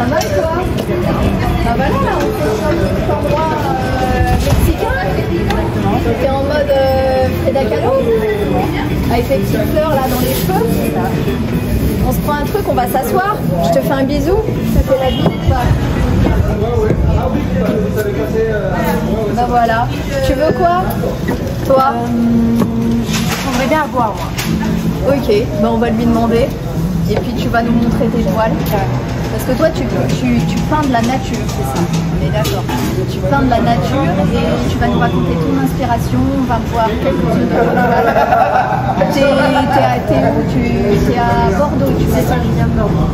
va et toi? Ah bah là, on fait sur un petit endroit mexicain. T'es en mode Frida Kahlo avec les petites fleurs là dans les cheveux. On se prend un truc, on va s'asseoir. Je te fais un bisou. Je te fais la bise ou pas? Bah voilà. Tu veux quoi? Toi? J'aimerais bien à boire, moi. Ok, bah on va lui demander. Et puis tu vas nous montrer tes toiles. Parce que toi, tu peins de la nature, c'est ça? On est d'accord. Tu peins de la nature et tu vas nous raconter ton inspiration. On va voir quelques-unes de tes toiles. T'es où? Tu es à Bordeaux, tu fais ça? Je viens de Bordeaux.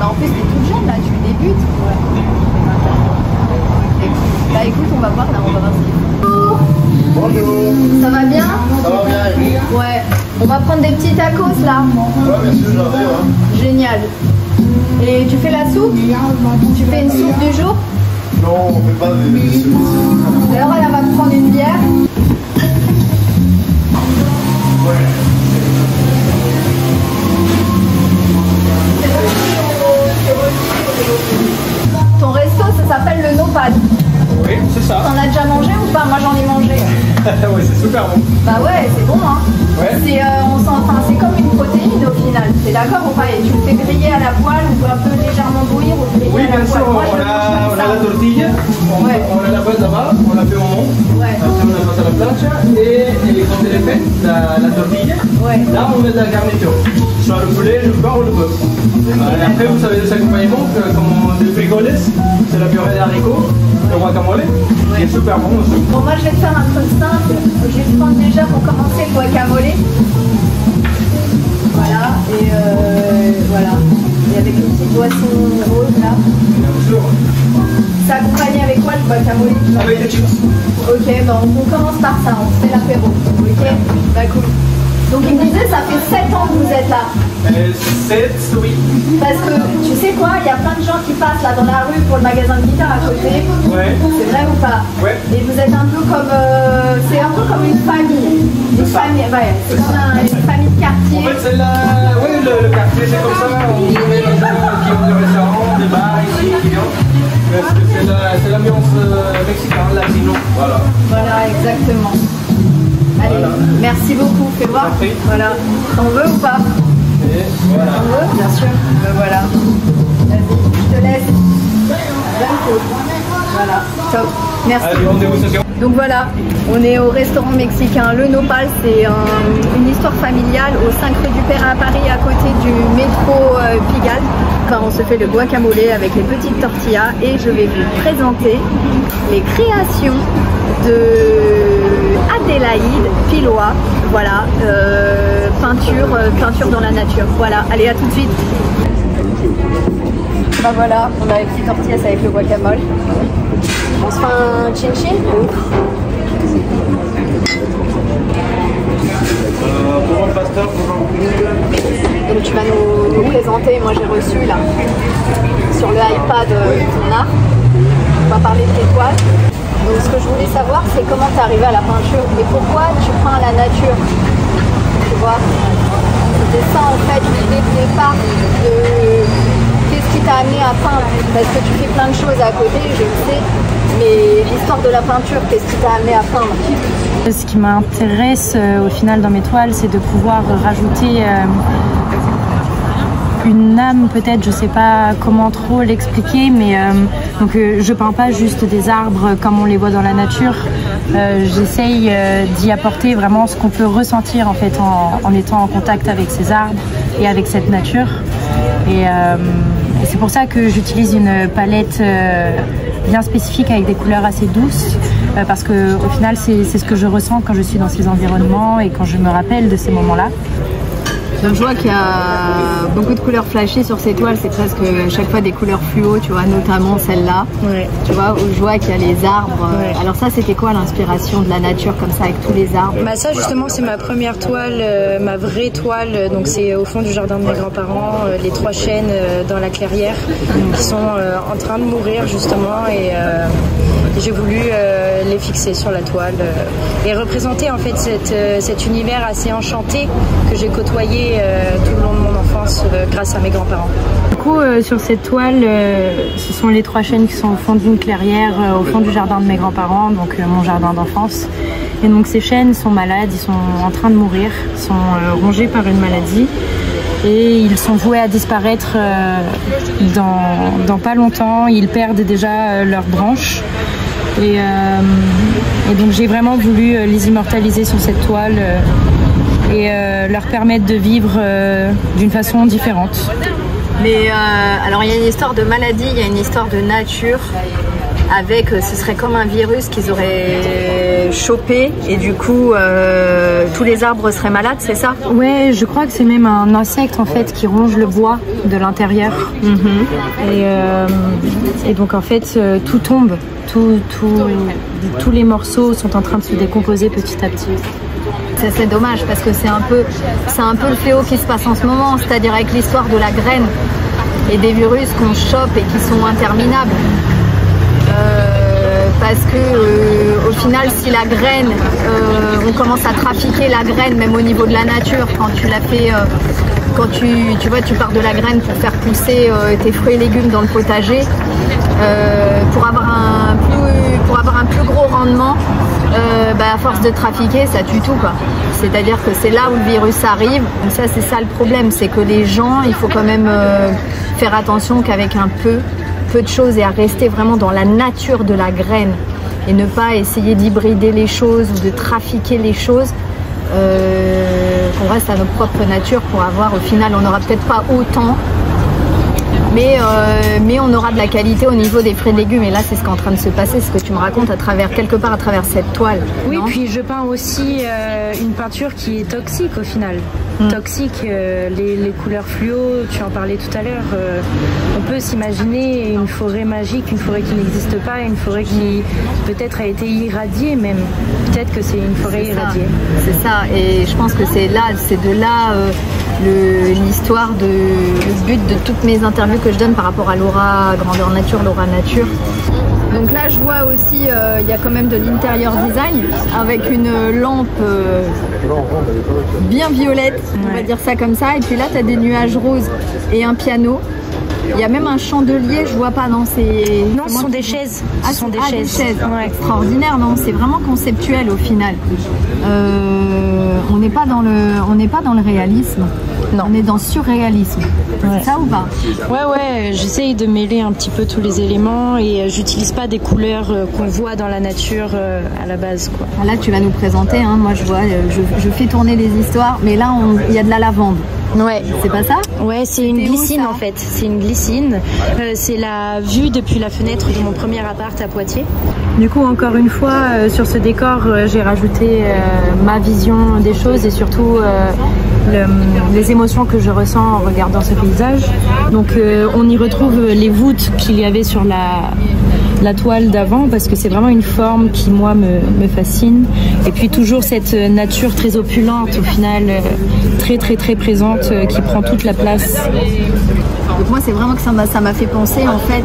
Bah en plus, t'es toute jeune là, tu débutes. Ouais. Bah écoute, on va voir là, on va voir ce qu'il faut. Bonjour. Ça va bien? Ça va bien, et vous? Ouais. On va prendre des petits tacos là. Ouais, bien sûr, j'en ai, hein. Génial. Et tu fais la soupe? Tu fais une soupe du jour? Non, on fait pas des soupes. Alors elle va me prendre une bière. Ton resto, ça s'appelle le Nopal. Oui, c'est ça. T'en as déjà mangé ou pas? Moi j'en ai mangé. Oui, c'est super bon. Bah ouais, c'est bon hein. Ouais. C'est comme une protéine au final. T'es d'accord ou pas? Et tu le fais griller à la poêle ou un peu légèrement bouillir ou griller Oui, à la bien sûr, poêle. Moi, je on a la tortilla, Ouais. on a la base là-bas, on la fait au moment. Ouais. Après, on la passe à la plancha et quand elle est faite, la tortilla, Ouais. là on met de la garniture. Soit le poulet, le porc ou le bœuf. Et après, vous savez des accompagnements comme des frijoles, c'est la purée d'haricots, le guacamole, qui est super bon aussi. Bon, moi je vais te faire un truc simple. Je vais te prendre déjà pour commencer le guacamole. Voilà, et voilà. Et avec une petite boisson rose là. Bien sûr. Ça accompagné avec quoi le guacamole? Avec des chips. Ok, bon, on commence par ça, on fait l'apéro. Ok, bah cool. Donc il me disait, ça fait 7 ans que vous êtes là. 7, oui. Parce que tu sais quoi, il y a plein de gens qui passent là dans la rue pour le magasin de guitare à côté. Ouais. C'est vrai ou pas? Ouais. Et vous êtes un peu comme, c'est un peu comme une famille. Une famille, ouais, c'est comme une famille de quartier. En fait, c'est oui, le quartier, c'est comme ça. On met les gens qui ont des restaurants, des bars ici, qui viennent. Parce que c'est l'ambiance mexicaine, latino. Voilà. Voilà, exactement. Allez, Voilà. merci beaucoup, fais voir. Parfait. Voilà. T'en veux ou pas? Et voilà. T'en veux? Bien sûr. Ben voilà. Vas-y, je te laisse. Voilà, top. Merci. Allez, bonne dégustation. Donc voilà, on est au restaurant mexicain Le Nopal, c'est une histoire familiale au 5 rue du Perrin à Paris, à côté du métro Pigalle. Enfin, on se fait le guacamole avec les petites tortillas et je vais vous présenter les créations de Adélaïde Pilois. Voilà, peinture dans la nature. Voilà, allez, à tout de suite. Bah voilà, on a les petites tortillas avec le guacamole. On se fait un chin-chin? Pour un pasteur, pour un... Donc tu vas nous présenter, moi j'ai reçu là, sur le iPad ton art. On va parler de tes toiles. Donc ce que je voulais savoir, c'est comment tu es arrivé à la peinture et pourquoi tu peins à la nature. Tu vois, c'était ça en fait l'idée de départ de qu'est-ce qui t'a amené à peindre. Parce que tu fais plein de choses à côté, je le sais, mais l'histoire de la peinture, qu'est-ce qui t'a amené à peindre? Ce qui m'intéresse au final dans mes toiles, c'est de pouvoir rajouter une âme, peut-être, je sais pas comment trop l'expliquer, mais je peins pas juste des arbres comme on les voit dans la nature. J'essaye d'y apporter vraiment ce qu'on peut ressentir en fait en étant en contact avec ces arbres et avec cette nature. Et c'est pour ça que j'utilise une palette bien spécifique avec des couleurs assez douces, parce que au final c'est ce que je ressens quand je suis dans ces environnements et quand je me rappelle de ces moments-là. Donc je vois qu'il y a beaucoup de couleurs flashées sur ces toiles, c'est presque à chaque fois des couleurs fluo, tu vois, notamment celle-là. Ouais. Tu vois, où je vois qu'il y a les arbres. Ouais. Alors ça, c'était quoi l'inspiration de la nature comme ça avec tous les arbres? Bah ça justement c'est ma première toile, ma vraie toile, donc c'est au fond du jardin de mes grands-parents, les 3 chênes dans la clairière qui sont en train de mourir justement et j'ai voulu les fixer sur la toile et représenter en fait cet univers assez enchanté que j'ai côtoyé tout le long de mon enfance. France grâce à mes grands-parents. Du coup, sur cette toile, ce sont les 3 chênes qui sont au fond d'une clairière, au fond du jardin de mes grands-parents, donc mon jardin d'enfance. Et donc ces chênes sont malades, ils sont en train de mourir, ils sont rongés par une maladie. Et ils sont voués à disparaître dans pas longtemps. Ils perdent déjà leurs branches. Et donc j'ai vraiment voulu les immortaliser sur cette toile et leur permettre de vivre d'une façon différente. Mais alors il y a une histoire de maladie, il y a une histoire de nature. Avec, ce serait comme un virus qu'ils auraient chopé et du coup tous les arbres seraient malades, c'est ça? Ouais, je crois que c'est même un insecte en fait qui ronge le bois de l'intérieur. Et donc en fait tout tombe, tous les morceaux sont en train de se décomposer petit à petit. C'est dommage parce que c'est un peu le fléau qui se passe en ce moment, c'est-à-dire avec l'histoire de la graine et des virus qu'on chope et qui sont interminables. Parce que au final, si la graine, on commence à trafiquer la graine, même au niveau de la nature, quand tu la fais, quand tu vois, tu pars de la graine pour faire pousser tes fruits et légumes dans le potager, pour avoir un plus gros rendement, à force de trafiquer, ça tue tout, quoi. C'est-à-dire que c'est là où le virus arrive. Donc ça, c'est ça le problème, c'est que les gens, il faut quand même faire attention qu'avec un peu de choses et à rester vraiment dans la nature de la graine et ne pas essayer d'hybrider les choses ou de trafiquer les choses, qu'on reste à notre propre nature pour avoir, au final, on n'aura peut-être pas autant, mais on aura de la qualité au niveau des fruits et légumes. Et là, c'est ce qui est en train de se passer, ce que tu me racontes quelque part à travers cette toile. Oui, non? Puis je peins aussi une peinture qui est toxique au final. Toxique, les couleurs fluo, tu en parlais tout à l'heure. On peut s'imaginer une forêt magique, une forêt qui n'existe pas, une forêt qui peut-être a été irradiée même. Peut-être que c'est une forêt irradiée. C'est ça, et je pense que c'est de là l'histoire, le but de toutes mes interviews que je donne par rapport à l'aura grandeur nature, l'aura nature. Donc là, je vois aussi, il y a quand même de l'intérieur design avec une lampe bien violette, on va dire ça comme ça. Et puis là, tu as des nuages roses et un piano. Il y a même un chandelier, je vois pas, non, c'est... Non, ce sont des chaises. Ah, ce sont des chaises. Ouais. Extraordinaire, non, c'est vraiment conceptuel au final. On n'est pas dans le réalisme. Non. On est dans le surréalisme. Ouais. C'est ça ou pas? Ouais, j'essaye de mêler un petit peu tous les éléments et j'utilise pas des couleurs qu'on voit dans la nature à la base, quoi. Là, tu vas nous présenter, hein. Moi je vois, je fais tourner les histoires, mais là, il y a de la lavande. Ouais, c'est pas ça? Ouais, c'est une glycine en fait. C'est une glycine. C'est la vue depuis la fenêtre de mon premier appart à Poitiers. Du coup, encore une fois, sur ce décor, j'ai rajouté ma vision des choses et surtout les émotions que je ressens en regardant ce paysage. Donc, on y retrouve les voûtes qu'il y avait sur la toile d'avant parce que c'est vraiment une forme qui moi me fascine et puis toujours cette nature très opulente au final très présente qui prend toute la place. Donc moi c'est vraiment que ça m'a fait penser en fait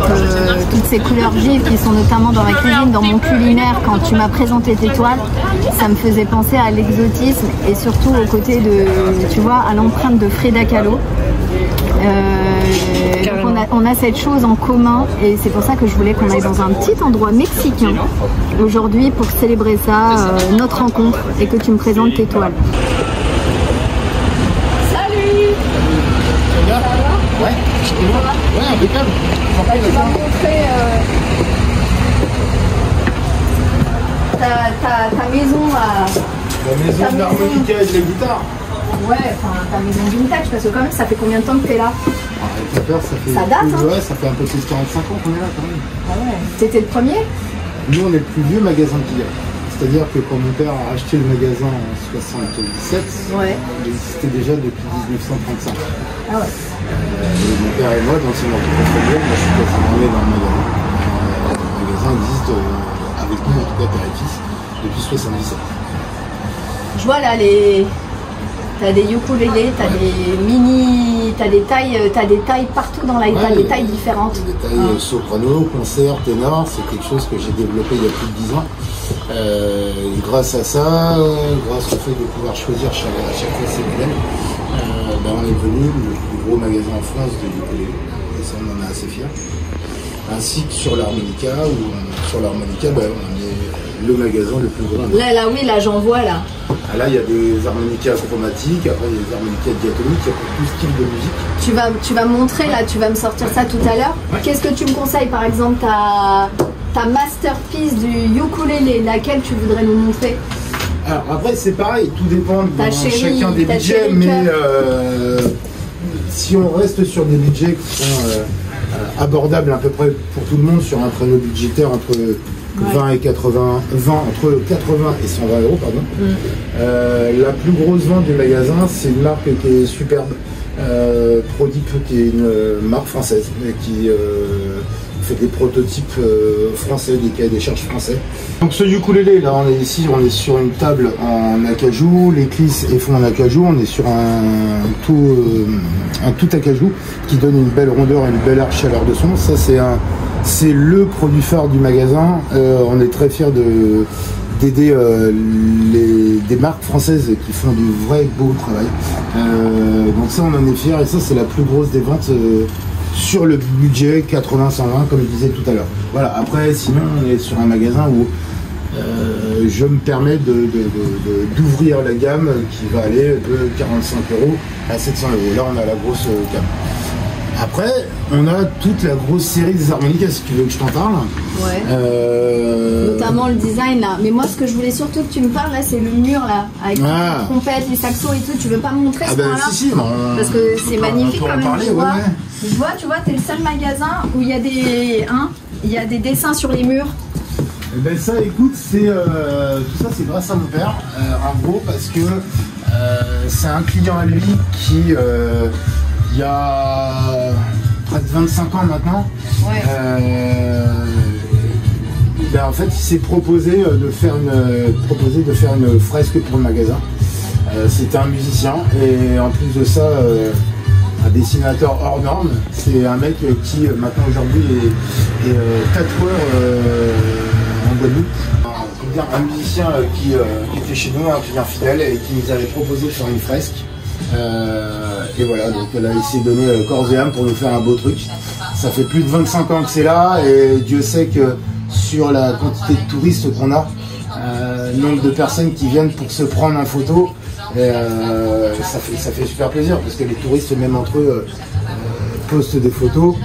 toutes ces couleurs vives qui sont notamment dans ma cuisine, dans mon culinaire. Quand tu m'as présenté tes toiles, ça me faisait penser à l'exotisme et surtout au côté de, tu vois, à l'empreinte de Frida Kahlo. Donc on a cette chose en commun et c'est pour ça que je voulais qu'on aille dans un petit endroit mexicain aujourd'hui pour célébrer ça, notre rencontre, et que tu me présentes tes toiles. Salut! Ça va? Ouais, ouais, impeccable. Tu vas montrer ta maison à... La maison de l'harmonica et de la guitare. Ouais, enfin ta maison vintage, parce que quand même ça fait combien de temps que t'es là? Ça date, hein? Ouais, ça fait un peu plus de 45 ans qu'on est là quand même. Ah ouais. T'étais le premier? Nous on est le plus vieux magasin qu'il y a. C'est-à-dire que quand mon père a acheté le magasin en 77, ouais, il existait déjà depuis 1935. Ah ouais. Mon père et moi, dans le secteur pétrolier, moi je suis quasiment né dans le magasin. Le magasin existe avec nous, en tout cas père et fils, depuis 77. Je vois là t'as des ukulélés, t'as des mini, t'as des tailles partout dans la, ouais, t'as des tailles différentes. Des tailles soprano, concert, ténor, c'est quelque chose que j'ai développé il y a plus de 10 ans. Et grâce à ça, grâce au fait de pouvoir choisir à chaque fois ses modèles, on est devenu le plus gros magasin en France de ukulélé. Et ça, on en est assez fiers. Ainsi que sur l'harmonica, où sur l'harmonica, on est le magasin le plus grand. Là, oui, là, j'en vois, là. Ah, là, il y a des harmonicas chromatiques, après, il y a des harmonicas diatoniques, il y a pour tout style de musique. Tu vas me montrer, là, tu vas me sortir ça tout à l'heure. Ouais. Qu'est-ce que tu me conseilles, par exemple, ta masterpiece du ukulélé, laquelle tu voudrais nous montrer? Alors, après, c'est pareil, tout dépend de chacun des ta budgets, chérie mais si on reste sur des budgets qui sont abordables à peu près pour tout le monde, sur un créneau budgétaire entre 20 et 80, entre 80 et 120 euros, pardon. La plus grosse vente du magasin, c'est une marque qui est superbe, Prodip, qui est une marque française, qui fait des prototypes français, des cahiers des charges français. Donc ce ukulélé, là, on est sur une table en acajou, les clisses et fond en acajou, on est sur un tout acajou qui donne une belle rondeur et une belle chaleur de son. Ça, c'est le produit phare du magasin. On est très fiers d'aider des marques françaises qui font du vrai beau travail. Donc ça, on en est fiers, et ça, c'est la plus grosse des ventes sur le budget 80-120, comme je disais tout à l'heure. Voilà, après, sinon, on est sur un magasin où je me permets d'ouvrir la gamme qui va aller de 45 euros à 700 euros. Là, on a la grosse gamme. Après, on a toute la grosse série des harmonicas, si tu veux que je t'en parle. Ouais. Notamment le design, là. Mais moi, ce que je voulais surtout que tu me parles, là, c'est le mur, là, avec les trompettes, les saxos et tout. Tu veux pas me montrer ce point-là? Si, parce que c'est magnifique quand même. Parler, tu vois, t'es le seul magasin où il y a des dessins sur les murs. Eh ben ça, écoute, tout ça, c'est grâce à mon père, en gros, parce que c'est un client à lui qui, il y a près de 25 ans maintenant, en fait, il s'est proposé de faire une fresque pour le magasin. C'était un musicien, et en plus de ça, un dessinateur hors norme. C'est un mec qui maintenant aujourd'hui est tatoueur en Guadeloupe. Un musicien qui était chez nous, un client fidèle, et qui nous avait proposé de faire une fresque. Et voilà, donc là il s'est donné corps et âme pour nous faire un beau truc. Ça fait plus de 25 ans que c'est là, et Dieu sait que sur la quantité de touristes qu'on a, nombre de personnes qui viennent pour se prendre en photo, ça fait super plaisir, parce que les touristes, même entre eux, postent des photos,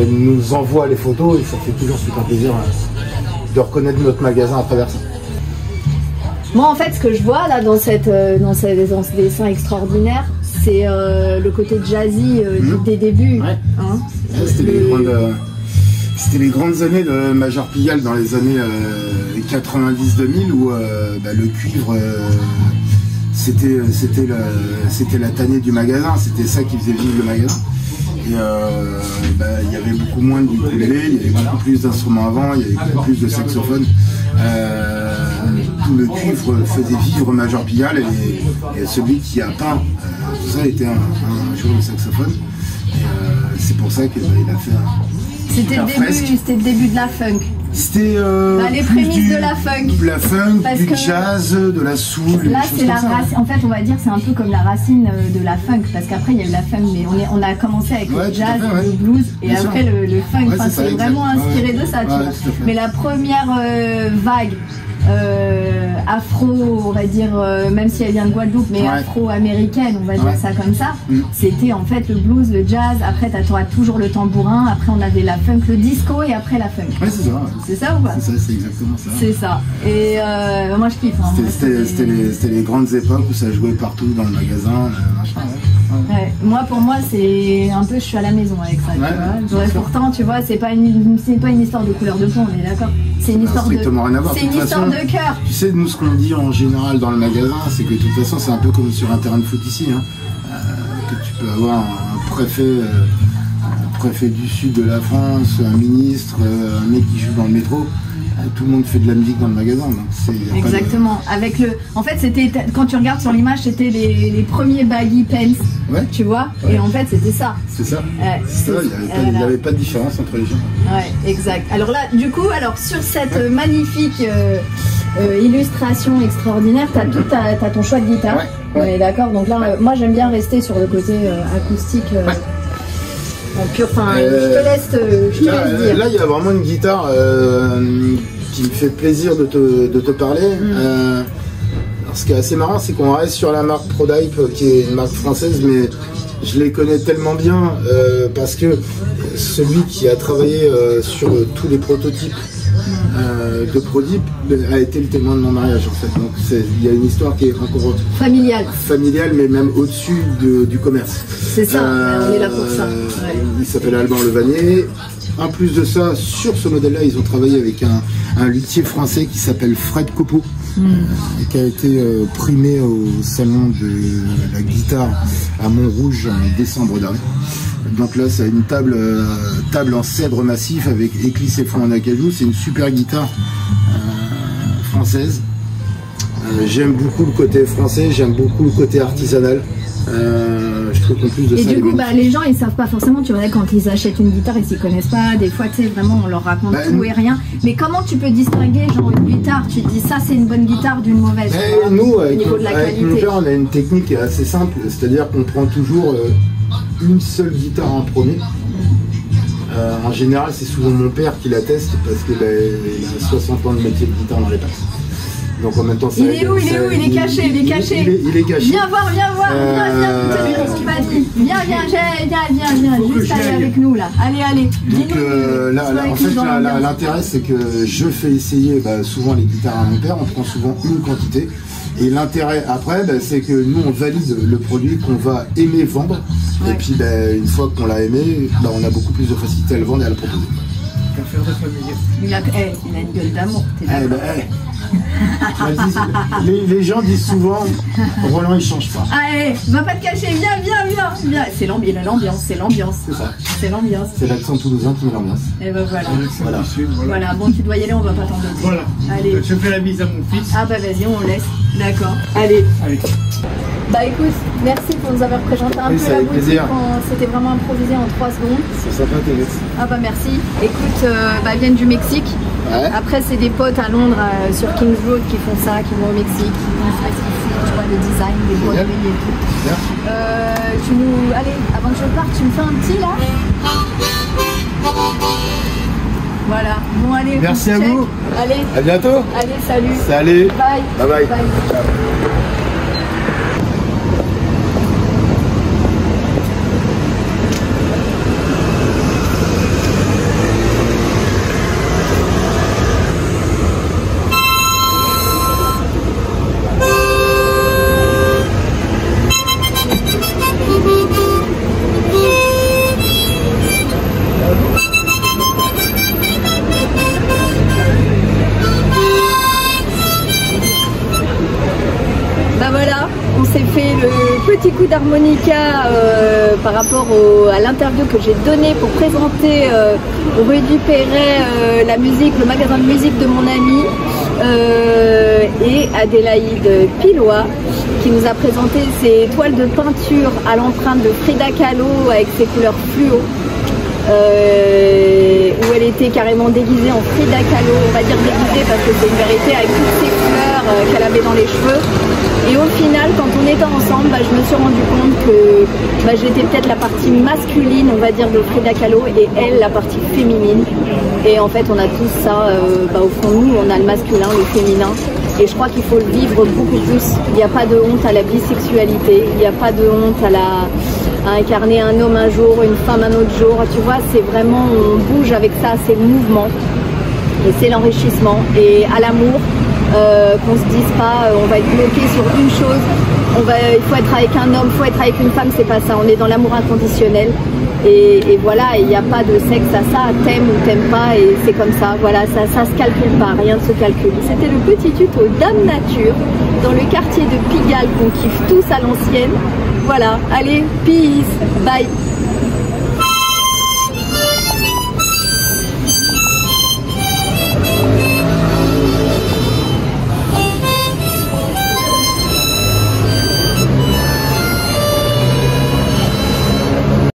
nous envoient les photos, et ça fait toujours super plaisir de reconnaître notre magasin à travers ça. Moi, en fait, ce que je vois là dans ce dessin extraordinaire, c'est le côté jazzy des débuts. Ouais. Hein, c'était les grandes années de Major Pigalle, dans les années 90-2000, où le cuivre, c'était la tannée du magasin, c'était ça qui faisait vivre le magasin. Et il y avait beaucoup moins de ukulélé, il y avait beaucoup plus d'instruments avant, il y avait beaucoup plus de saxophones. Tout le cuivre faisait vivre Major Pigalle, et celui qui a peint tout ça était un joueur de saxophone. C'est pour ça qu'il a fait C'était le début de la funk. C'était les prémices de la funk. De la funk, du jazz, de la soul. Là, c'est la racine. En fait, on va dire c'est un peu comme la racine de la funk, parce qu'après il y a eu la funk, mais on a commencé avec le jazz, le blues, et bien après le funk. Enfin, c'est vraiment inspiré de ça, tu vois. Mais la première vague afro, on va dire, même si elle vient de Guadeloupe, mais afro-américaine, on va dire ça comme ça, c'était en fait le blues, le jazz. Après t'auras toujours le tambourin, après on avait la funk, le disco, et après la funk. Ouais, c'est ça. C'est ça ou pas? C'est ça, c'est exactement ça. C'est ça. Et moi je kiffe. Hein. C'était les grandes époques où ça jouait partout dans le magasin. Ouais. Moi, pour moi, c'est un peu, je suis à la maison avec ça. Tu vois. Pourtant, tu vois, c'est pas une histoire de couleur de peau, on est d'accord. C'est une histoire de cœur. Tu sais, nous, ce qu'on dit en général dans le magasin, c'est que de toute façon, c'est un peu comme sur un terrain de foot ici, hein, que tu peux avoir un préfet du sud de la France, un ministre, un mec qui joue dans le métro. Tout le monde fait de la musique dans le magasin. Donc exactement. En fait, c'était, quand tu regardes sur l'image, c'était les premiers baggy pants, tu vois. Et en fait, c'était ça. C'est ça. Il n'y avait pas de différence entre les gens. Ouais, exact. Alors là, du coup, sur cette magnifique illustration extraordinaire, t'as ton choix de guitare. Ouais. On est d'accord. Donc là, moi j'aime bien rester sur le côté acoustique. En pur, enfin, je te laisse dire. Là, il y a vraiment une guitare qui me fait plaisir de te parler. Alors, ce qui est assez marrant, c'est qu'on reste sur la marque Prodype, qui est une marque française, mais je les connais tellement bien parce que celui qui a travaillé sur tous les prototypes de Prodype a été le témoin de mon mariage en fait. Donc il y a une histoire qui est encore familiale, mais même au-dessus du commerce. C'est ça, on est là pour ça. Ouais. Il s'appelle Alban Levanier. En plus de ça, sur ce modèle-là, ils ont travaillé avec un luthier français qui s'appelle Fred Copeau, qui a été primé au salon de la guitare à Montrouge en décembre dernier. Donc là, c'est une table en cèdre massif avec éclisse et fond en acajou. C'est une super guitare française. J'aime beaucoup le côté français, j'aime beaucoup le côté artisanal. Je trouve qu'en plus de ça, et du coup, les gens ils savent pas forcément, tu vois, quand ils achètent une guitare, ils s'y connaissent pas. Des fois, tu sais, vraiment, on leur raconte tout et rien. Mais comment tu peux distinguer, genre, une guitare? Tu te dis, ça, c'est une bonne guitare d'une mauvaise. Nous, avec mon père, on a une technique qui est assez simple, c'est-à-dire qu'on prend toujours une seule guitare en premier. En général, c'est souvent mon père qui la teste parce qu'il a 60 ans de métier de guitare dans les pattes. Donc en même temps, il est où? Il est caché, il est caché. Il est caché. Viens voir, viens, juste aller avec nous là. Allez. Donc en fait, l'intérêt c'est que je fais essayer souvent les guitares à mon père, on prend souvent une quantité. Et l'intérêt après, c'est que nous on valide le produit qu'on va aimer vendre. Ouais. Et puis une fois qu'on l'a aimé, on a beaucoup plus de facilité à le vendre et à le proposer. Il a une gueule d'amour. Les gens disent souvent Roland il change pas. Allez, va pas te cacher, viens. C'est l'ambiance. C'est ça. C'est l'ambiance. C'est l'accent toulousain qui met l'ambiance. Et voilà. Bon, tu dois y aller, on va pas t'embêter. Voilà. Allez. Je fais la bise à mon fils. Ah vas-y, on laisse. D'accord. Allez. Écoute, merci pour nous avoir présenté un peu la boutique. C'était vraiment improvisé en 3 secondes. C'est sympa, Thérèse. Merci. Écoute, viennent du Mexique. Ouais. Après, c'est des potes à Londres sur Kings Road qui font ça, qui vont au Mexique. Tu vois, le design, des broderies et tout. Merci. Allez, avant que je parte, tu me fais un petit là. Voilà. Bon, allez. Merci à vous. Allez. À bientôt. Allez, salut. Salut. Bye. Bye. Ciao. Petit coup d'harmonica par rapport à l'interview que j'ai donnée pour présenter rue du Perret la musique, le magasin de musique de mon ami et Adélaïde Pilois qui nous a présenté ses toiles de peinture à l'empreinte de Frida Kahlo avec ses couleurs fluo. Où elle était carrément déguisée en Frida Kahlo, on va dire déguisée parce que c'est une vérité, avec toutes ces couleurs qu'elle avait dans les cheveux. Et au final, quand on était ensemble, je me suis rendu compte que j'étais peut-être la partie masculine, on va dire, de Frida Kahlo et elle la partie féminine. Et en fait, on a tous ça au fond de nous, on a le masculin, le féminin. Et je crois qu'il faut le vivre beaucoup plus. Il n'y a pas de honte à la bisexualité, il n'y a pas de honte à incarner un homme un jour, une femme un autre jour. Tu vois, c'est vraiment, on bouge avec ça, c'est le mouvement. Et c'est l'enrichissement. Et à l'amour, qu'on se dise pas, on va être bloqué sur une chose, il faut être avec un homme, il faut être avec une femme, c'est pas ça. On est dans l'amour inconditionnel. Et voilà, il n'y a pas de sexe à ça, t'aimes ou t'aimes pas, et c'est comme ça, voilà, ça se calcule pas, rien ne se calcule. C'était le petit tuto Dame Nature, dans le quartier de Pigalle, qu'on kiffe tous à l'ancienne. Voilà, allez, peace, bye.